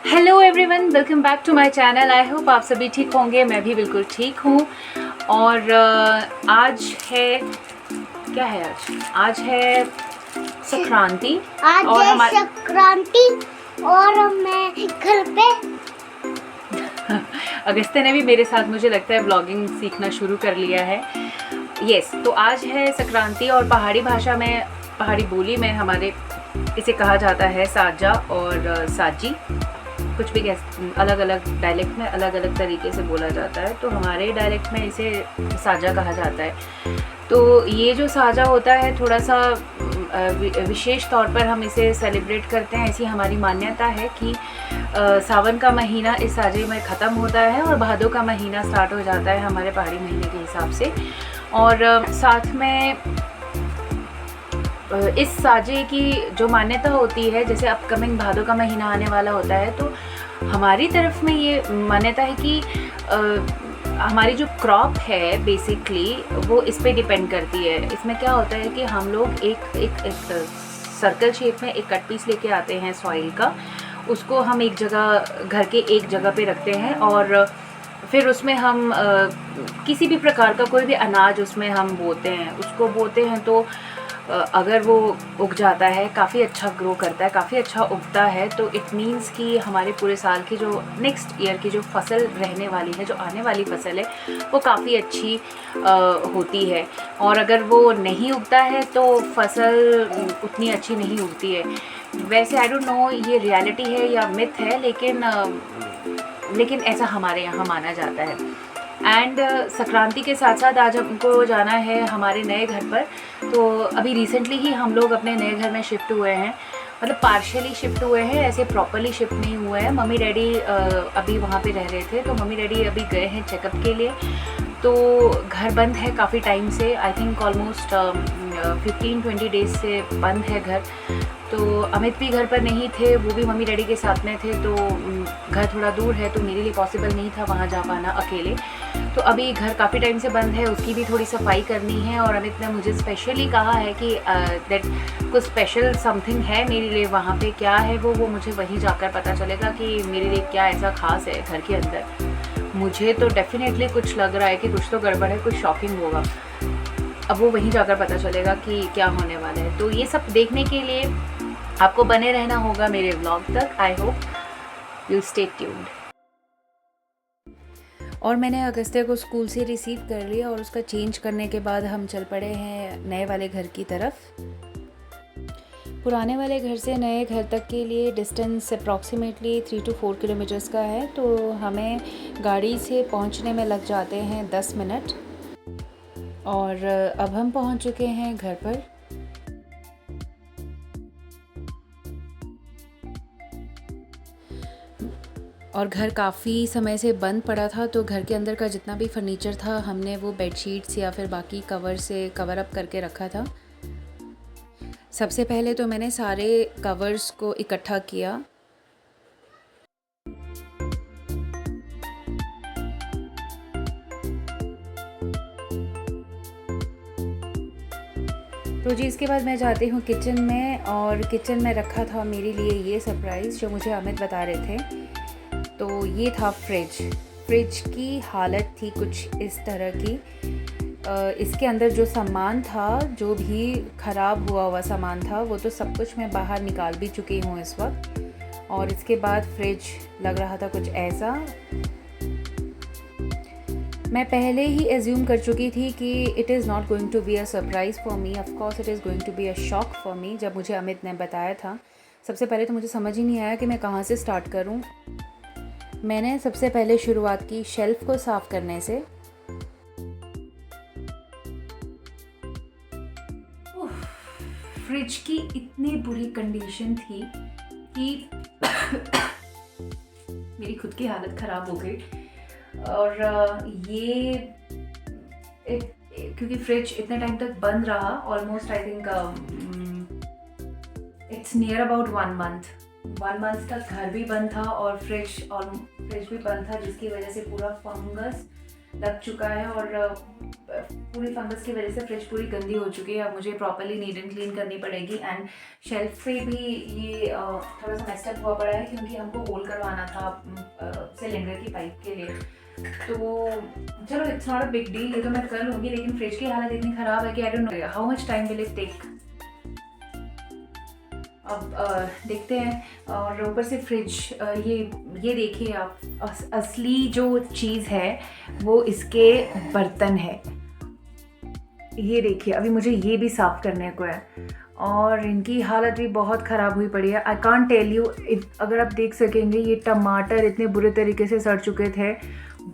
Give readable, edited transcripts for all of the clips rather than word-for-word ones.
Hello everyone, welcome back to my channel. I hope आप सभी ठीक होंगे। मैं भी बिल्कुल ठीक हूँ। और आज है, क्या है आज है संक्रांति। आज और है संक्रांति और मैं घर पे अगस्त्य ने भी मेरे साथ मुझे लगता है ब्लॉगिंग सीखना शुरू कर लिया है। यस, तो आज है संक्रांति और पहाड़ी भाषा में, पहाड़ी बोली में हमारे इसे कहा जाता है साजा और साजी। कुछ भी अलग अलग डायलेक्ट में अलग अलग तरीके से बोला जाता है, तो हमारे डायलेक्ट में इसे साजा कहा जाता है। तो ये जो साजा होता है थोड़ा सा विशेष तौर पर हम इसे सेलिब्रेट करते हैं। ऐसी हमारी मान्यता है कि सावन का महीना इस साजे में ख़त्म होता है और भादों का महीना स्टार्ट हो जाता है हमारे पहाड़ी महीने के हिसाब से। और साथ में इस साजे की जो मान्यता होती है, जैसे अपकमिंग भादों का महीना आने वाला होता है, तो हमारी तरफ में ये मान्यता है कि हमारी जो क्रॉप है बेसिकली वो इस पे डिपेंड करती है। इसमें क्या होता है कि हम लोग एक सर्कल शेप में एक कट पीस लेके आते हैं सॉइल का। उसको हम एक जगह, घर के एक जगह पे रखते हैं और फिर उसमें हम किसी भी प्रकार का कोई भी अनाज उसमें हम बोते हैं। उसको बोते हैं तो अगर वो उग जाता है, काफ़ी अच्छा ग्रो करता है, काफ़ी अच्छा उगता है, तो इट मीन्स कि हमारे पूरे साल की जो नेक्स्ट ईयर की जो फसल रहने वाली है, जो आने वाली फसल है, वो काफ़ी अच्छी होती है। और अगर वो नहीं उगता है तो फसल उतनी अच्छी नहीं उगती है। वैसे आई डोंट नो ये रियलिटी है या मिथ है, लेकिन ऐसा हमारे यहाँ माना जाता है। एंड संक्रांति के साथ साथ आज हमको जाना है हमारे नए घर पर। तो अभी रिसेंटली ही हम लोग अपने नए घर में शिफ्ट हुए हैं, मतलब पार्शियली शिफ्ट हुए हैं, ऐसे प्रॉपरली शिफ्ट नहीं हुए हैं। मम्मी डैडी अभी वहाँ पे रह रहे थे, तो मम्मी डैडी अभी गए हैं चेकअप के लिए। तो घर बंद है काफ़ी टाइम से, आई थिंक ऑलमोस्ट 15-20 डेज से बंद है घर। तो अमित भी घर पर नहीं थे, वो भी मम्मी डैडी के साथ में थे। तो घर थोड़ा दूर है, तो मेरे लिए पॉसिबल नहीं था वहाँ जा पाना अकेले। तो अभी घर काफ़ी टाइम से बंद है, उसकी भी थोड़ी सफाई करनी है। और अमित ने मुझे स्पेशली कहा है कि दैट कुछ स्पेशल समथिंग है मेरे लिए वहाँ पे। क्या है वो मुझे वहीं जाकर पता चलेगा कि मेरे लिए क्या ऐसा खास है घर के अंदर। मुझे तो डेफिनेटली कुछ लग रहा है कि कुछ तो गड़बड़ है, कुछ शॉकिंग होगा। अब वो वहीं जाकर पता चलेगा कि क्या होने वाला है। तो ये सब देखने के लिए आपको बने रहना होगा मेरे व्लॉग तक। I hope you stay tuned. और मैंने अगस्त्य को स्कूल से रिसीव कर लिया और उसका चेंज करने के बाद हम चल पड़े हैं नए वाले घर की तरफ। पुराने वाले घर से नए घर तक के लिए डिस्टेंस अप्रॉक्सीमेटली 3 to 4 किलोमीटर्स का है, तो हमें गाड़ी से पहुंचने में लग जाते हैं 10 मिनट। और अब हम पहुंच चुके हैं घर पर। और घर काफ़ी समय से बंद पड़ा था, तो घर के अंदर का जितना भी फर्नीचर था हमने वो बेडशीट्स या फिर बाकी कवर से कवर अप करके रखा था। सबसे पहले तो मैंने सारे कवर्स को इकट्ठा किया। तो जी इसके बाद मैं जाती हूँ किचन में, और किचन में रखा था मेरे लिए ये सरप्राइज़ जो मुझे अमित बता रहे थे। तो ये था फ्रिज की हालत थी कुछ इस तरह की। इसके अंदर जो सामान था, जो भी ख़राब हुआ सामान था, वो तो सब कुछ मैं बाहर निकाल भी चुकी हूँ इस वक्त। और इसके बाद फ्रिज लग रहा था कुछ ऐसा। मैं पहले ही एज्यूम कर चुकी थी कि it is not going to be a surprise for me, of course it is going to be a shock for me. जब मुझे अमित ने बताया था, सबसे पहले तो मुझे समझ ही नहीं आया कि मैं कहाँ से स्टार्ट करूँ। मैंने सबसे पहले शुरुआत की शेल्फ़ को साफ़ करने से। फ्रिज की इतनी बुरी कंडीशन थी कि मेरी खुद की हालत ख़राब हो गई। और ये क्योंकि फ्रिज इतने टाइम तक बंद रहा, almost I think it's near about 1 month तक घर भी बंद था और फ्रिज भी बंद था, जिसकी वजह से पूरा फंगस लग चुका है और पूरी फंगस की वजह से फ्रिज पूरी गंदी हो चुकी है। अब मुझे प्रॉपर्ली नीट एंड क्लीन करनी पड़ेगी। एंड शेल्फ पे भी ये थोड़ा सा मेस्टअप हुआ पड़ा है क्योंकि हमको होल करवाना था सिलेंडर की पाइप के लिए। तो चलो it's not a big deal, ये तो मैं कर लूँगी, लेकिन फ्रिज की हालत इतनी ख़राब है कि I don't know how much time will it take. अब देखते हैं। और ऊपर से फ्रिज ये देखिए आप, असली जो चीज़ है वो इसके बर्तन है। ये देखिए, अभी मुझे ये भी साफ़ करने को है और इनकी हालत भी बहुत ख़राब हुई पड़ी है। आई कांट टेल यू, अगर आप देख सकेंगे ये टमाटर इतने बुरे तरीके से सड़ चुके थे,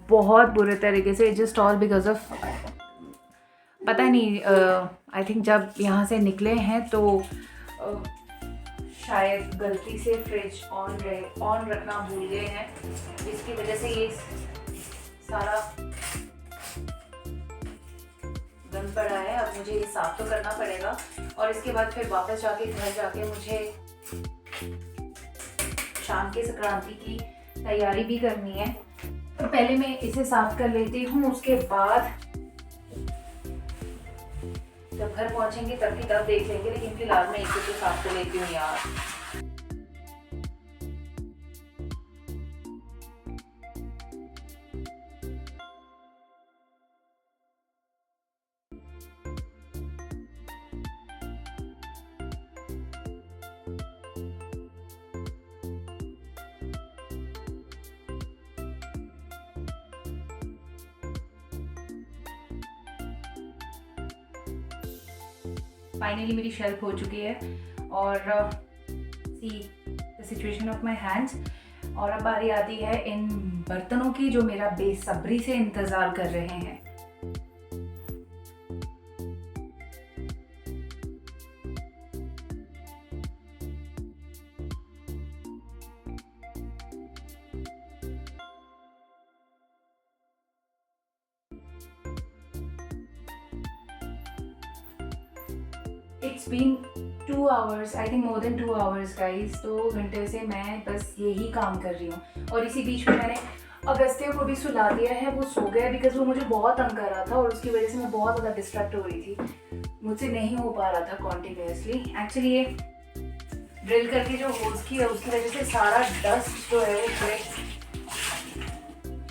बहुत बुरे तरीके से, जस्ट ऑल बिकॉज ऑफ पता नहीं, आई थिंक जब यहाँ से निकले हैं तो शायद गलती से फ्रिज ऑन रखना भूल गए हैं, जिसकी वजह से ये सारा गंद पड़ा है। अब मुझे ये साफ तो करना पड़ेगा और इसके बाद फिर वापस जाके घर जाके मुझे शाम के संक्रांति की तैयारी भी करनी है। तो पहले मैं इसे साफ कर लेती हूँ, उसके बाद जब घर पहुंचेंगे तब देख लेंगे, लेकिन फिलहाल मैं इसे तो साफ कर लेती हूँ यार। फाइनली मेरी शेल्फ हो चुकी है और see the situation of my hands. और अब बारी आती है इन बर्तनों की जो मेरा बेसब्री से इंतज़ार कर रहे हैं। It's been 2 hours, I think more than 2 hours guys. 2 घंटे से मैं बस यही काम कर रही हूँ और इसी बीच में मैंने अगस्त्य को भी सुला दिया है, वो सो गया बिकॉज वो मुझे बहुत तंग कर रहा था और उसकी वजह से मैं बहुत ज़्यादा डिस्ट्रैक्ट हो रही थी, मुझसे नहीं हो पा रहा था कॉन्टिन्यूसली। एक्चुअली ये ड्रिल करके जो होल्स की है उसकी वजह से सारा डस्ट जो है वो पूरे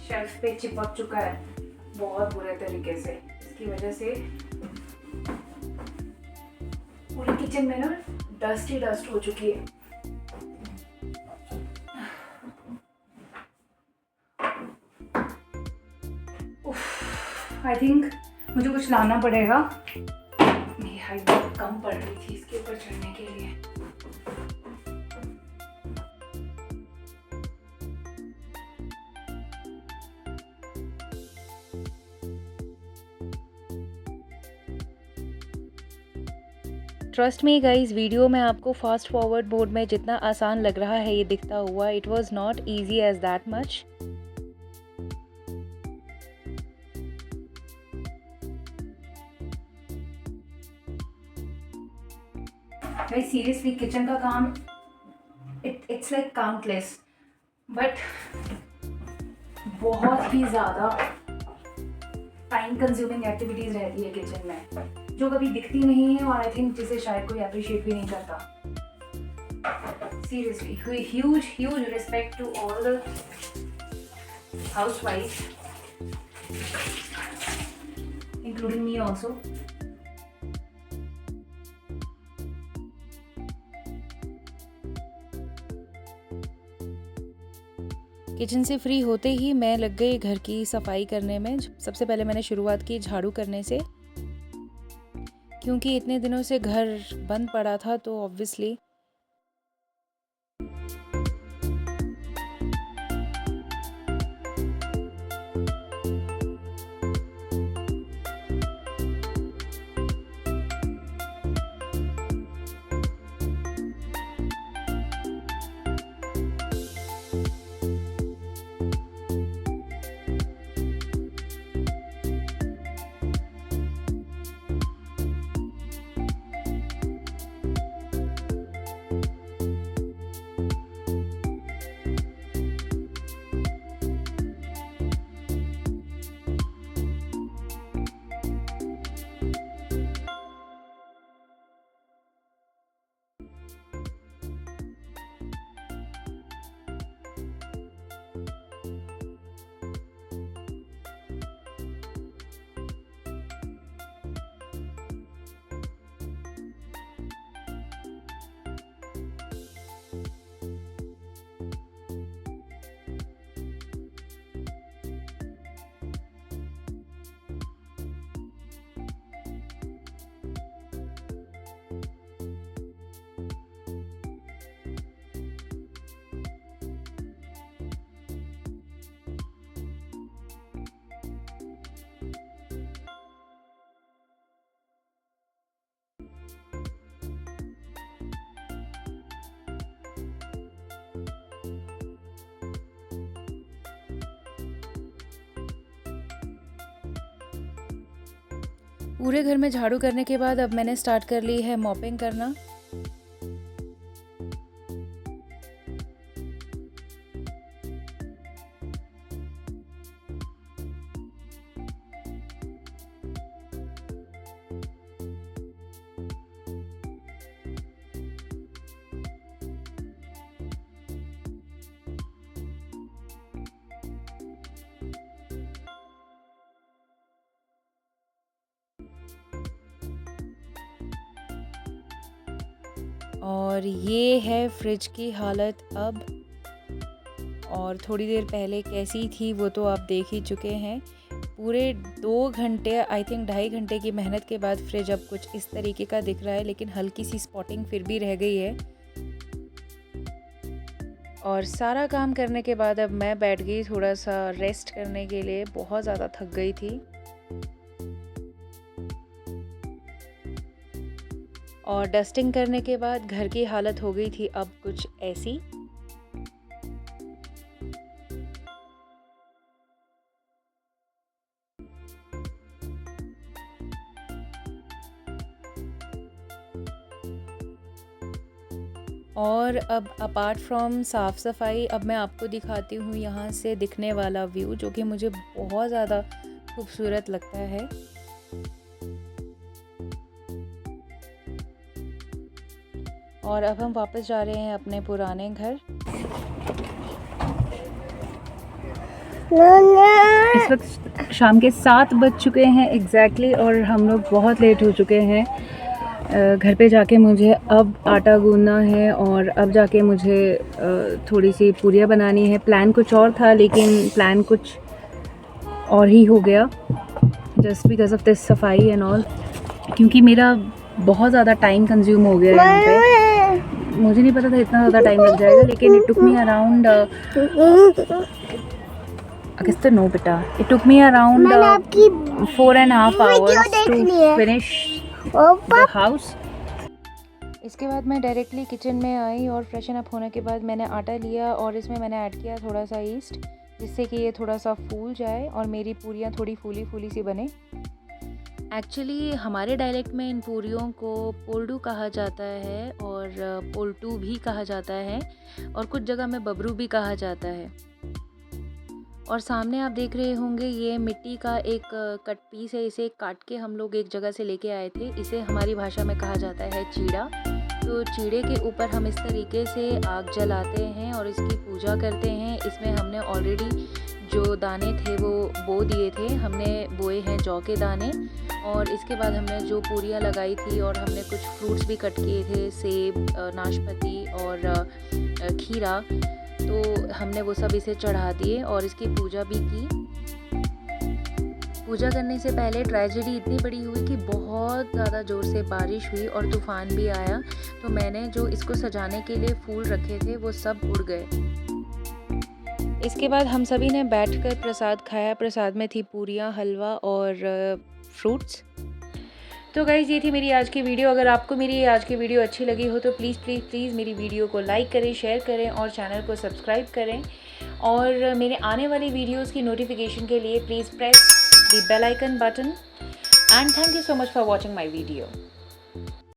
शेल्फ पे चिपक चुका है बहुत बुरे तरीके से। इसकी वजह से पूरी किचन में ना डस्ट ही डस्ट हो चुकी है। आई थिंक मुझे कुछ लाना पड़ेगा, मेरी हाइट बहुत कम पड़ रही थी इसके ऊपर चढ़ने के लिए। ट्रस्ट मी गाइस, वीडियो में आपको फास्ट फॉरवर्ड मोड में जितना आसान लग रहा है ये दिखता हुआ, it was not easy as that much. Guys seriously kitchen का काम इट्स लाइक काउंटलेस, बट बहुत ही ज़्यादा टाइम कंज्यूमिंग एक्टिविटीज़ रहती है किचन में जो कभी दिखती नहीं है और आई थिंक जिसे शायद कोई अप्रिशिएट भी नहीं करता। Seriously huge respect to all the housewifes including me also. Kitchen से फ्री होते ही मैं लग गई घर की सफाई करने में। सबसे पहले मैंने शुरुआत की झाड़ू करने से, क्योंकि इतने दिनों से घर बंद पड़ा था तो ऑब्वियसली पूरे घर में झाड़ू करने के बाद अब मैंने स्टार्ट कर ली है मॉपिंग करना। और ये है फ्रिज की हालत अब, और थोड़ी देर पहले कैसी थी वो तो आप देख ही चुके हैं। पूरे 2 घंटे, आई थिंक 2.5 घंटे की मेहनत के बाद फ्रिज अब कुछ इस तरीके का दिख रहा है, लेकिन हल्की सी स्पॉटिंग फिर भी रह गई है। और सारा काम करने के बाद अब मैं बैठ गई थोड़ा सा रेस्ट करने के लिए, बहुत ज़्यादा थक गई थी। और डस्टिंग करने के बाद घर की हालत हो गई थी अब कुछ ऐसी। और अब अपार्ट फ्रॉम साफ़ सफाई, अब मैं आपको दिखाती हूँ यहाँ से दिखने वाला व्यू, जो कि मुझे बहुत ज़्यादा खूबसूरत लगता है। और अब हम वापस जा रहे हैं अपने पुराने घर। इस वक्त शाम के 7 बज चुके हैं एग्जैक्टली, और हम लोग बहुत लेट हो चुके हैं। घर पे जाके मुझे अब आटा गूंदना है, और अब जाके मुझे थोड़ी सी पूरियाँ बनानी है। प्लान कुछ और था, लेकिन प्लान कुछ और ही हो गया, जस्ट बिकॉज ऑफ दिस सफाई एंड ऑल, क्योंकि मेरा बहुत ज़्यादा टाइम कंज्यूम हो गया यहाँ पे। मुझे नहीं पता था इतना ज़्यादा टाइम लग जाएगा, लेकिन it took me around August no बेटा, it took me around 4.5 hours to finish the house. इसके बाद मैं डायरेक्टली किचन में आई, और फ्रेशन अप होने के बाद मैंने आटा लिया और इसमें मैंने ऐड किया थोड़ा सा ईस्ट, जिससे कि ये थोड़ा सा फूल जाए और मेरी पूरियाँ थोड़ी फूली फूली सी बने। एक्चुअली हमारे डायलेक्ट में इन पूरियों को पोल्डू कहा जाता है, और पोल्टू भी कहा जाता है, और कुछ जगह में बबरू भी कहा जाता है। और सामने आप देख रहे होंगे ये मिट्टी का एक कट पीस है, इसे काट के हम लोग एक जगह से लेके आए थे। इसे हमारी भाषा में कहा जाता है चीड़ा। तो चीड़े के ऊपर हम इस तरीके से आग जलाते हैं और इसकी पूजा करते हैं। इसमें हमने ऑलरेडी जो दाने थे वो बो दिए थे, हमने बोए हैं जौ के दाने, और इसके बाद हमने जो पूरियाँ लगाई थी और हमने कुछ फ्रूट्स भी कट किए थे, सेब, नाशपाती और खीरा, तो हमने वो सब इसे चढ़ा दिए और इसकी पूजा भी की। पूजा करने से पहले ट्रेजेडी इतनी बड़ी हुई कि बहुत ज़्यादा ज़ोर से बारिश हुई और तूफ़ान भी आया, तो मैंने जो इसको सजाने के लिए फूल रखे थे वो सब उड़ गए। इसके बाद हम सभी ने बैठकर प्रसाद खाया। प्रसाद में थी पूरियाँ, हलवा और फ्रूट्स। तो गाइज़, ये थी मेरी आज की वीडियो। अगर आपको मेरी आज की वीडियो अच्छी लगी हो तो प्लीज़ मेरी वीडियो को लाइक करें, शेयर करें और चैनल को सब्सक्राइब करें। और मेरे आने वाली वीडियोस की नोटिफिकेशन के लिए please press the bell icon button. And thank you so much for watching my video.